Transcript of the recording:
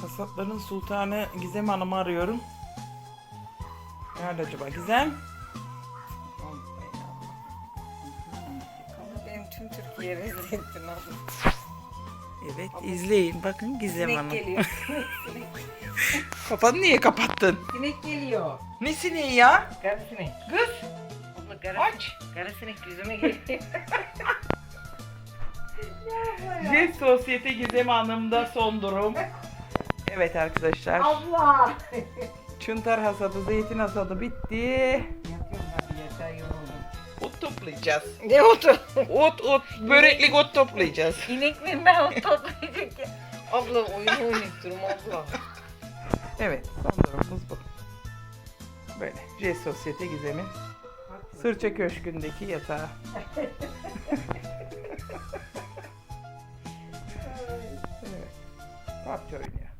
Kasapların sultanı Gizem Hanım'ı arıyorum. Nerede acaba Gizem? Benim tüm Türkiye rezil ettin oğlum. Evet, izleyin. Bakın Gizem Sinek Hanım. geliyor. Sinek. Kafanı niye kapattın? Sinek geliyor. Ne sineği ya? Kara sinek. Kız Abla kara, aç. kara sinek yüzüme geliyor. Jet Sosyete Gizem Hanım'da son durum. Evet arkadaşlar. Abla. Çıntar hasadı, zeytin hasadı bitti. Yapıyorum hadi yeter yoruldum. Ot toplayacağız. Ne otu? Ot, böreklik ot toplayacağız. İneklerimden ot toplayacak ya. Abla oyun oynayıp durma abla. Evet, son durumumuz bu. Böyle, Jet Sosyete Gizem'in Sırça Köşkü'ndeki yatağı. Evet, PUBG oynuyor.